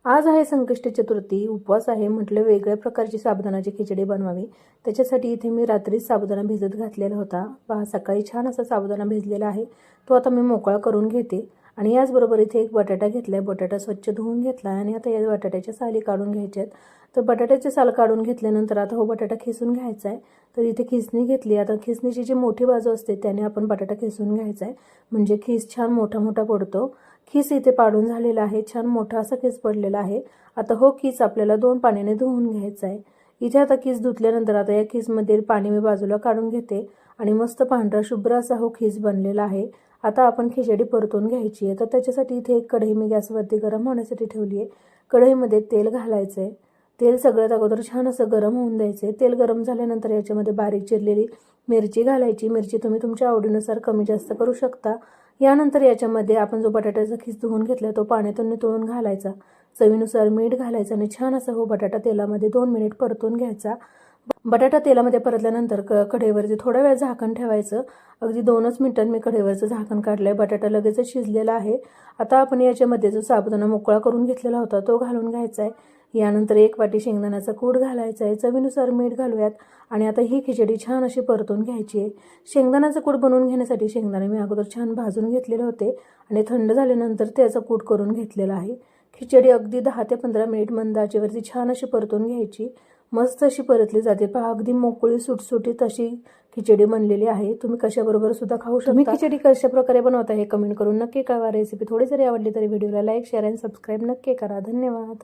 आज आहे संकष्टी चतुर्थी, उपवास आहे. म्हटलं वेगळ्या प्रकारची साबुदाण्याची खिचडी बनवावी. त्याच्यासाठी इथे मी रात्रीच साबुदाणा भिजत घातलेला होता. पहा सकाळी छान असा साबुदाणा भिजलेला आहे. तो आता मी मोकळा करून घेते आणि याचबरोबर इथे एक बटाटा घेतलाय. बटाटा स्वच्छ धुवून घेतला आणि आता या बटाट्याच्या साली काढून घ्यायच्यात. तर बटाट्याचे साल काढून घेतल्यानंतर आता हो बटाटा खिसून घ्यायचा आहे. तर इथे खिसणी घेतली. आता खिसणीची जी मोठी बाजू असते त्याने आपण बटाटा खिसून घ्यायचा आहे, म्हणजे खिस छान मोठा मोठा पडतो. खिस इथे पाडून झालेला आहे, छान मोठा असा खिस पडलेला आहे. आता हो खिस आपल्याला 2 पाण्याने धुवून घ्यायचा आहे. इथे आता खिस धुतल्यानंतर आता या खिसमध्ये पाणी मी बाजूला काढून घेते आणि मस्त पांढरा शुभ्र असा हो खिस बनलेला आहे. आता आपण खिचडी परतून घ्यायची आहे. तर त्याच्यासाठी इथे एक कढई मी गॅसवरती गरम होण्यासाठी ठेवली आहे. कढईमध्ये तेल घालायचं आहे. तेल सगळ्यात अगोदर छान असं गरम होऊन द्यायचं आहे. तेल गरम झाल्यानंतर याच्यामध्ये बारीक चिरलेली मिरची घालायची. मिरची तुम्ही तुमच्या आवडीनुसार कमी जास्त करू शकता. यानंतर याच्यामध्ये आपण जो बटाट्याचा खिस धुवून घेतला तो पाण्यातून नितळून घालायचा. चवीनुसार मीठ घालायचं आणि छान असं हो बटाटा तेलामध्ये 2 मिनिट परतून घ्यायचा. बटाटा तेलामध्ये परतल्यानंतर कढईवरती थोडा वेळ झाकण ठेवायचं. अगदी 2च मिनिटांनी मी कढईवरचं झाकण काढलंय. बटाटा लगेचच शिजलेला आहे. आता आपण याच्यामध्ये जो साबुदाणा मोकळा करून घेतलेला होता तो घालून घ्यायचा आहे. यानंतर 1 वाटी शेंगदाण्याचा कूट घालायचा आहे. चवीनुसार मीठ घालूयात आणि आता ही खिचडी छान अशी परतून घ्यायची आहे. शेंगदाण्याचा कूट बनवून घेण्यासाठी शेंगदाणे मी अगोदर छान भाजून घेतलेले होते आणि थंड झाल्यानंतर त्याचा कूट करून घेतलेला आहे. खिचडी अगदी 10 ते 15 मिनिट मंद आचेवरती छान अशी परतून घ्यायची. मस्त अशी परतली जाते. पहा अगदी मोकळी सुटसुटीत अशी खिचडी बनलेली आहे. तुम्ही कशाबरोबर सुद्धा खाऊ शकता. तुम्ही खिचडी कशा प्रकारे बनवता हे कमेंट करून नक्की कळवा. रेसिपी थोडी जरी आवडली तरी व्हिडिओला लाईक, शेअर आणि सबस्क्राईब नक्की करा. धन्यवाद.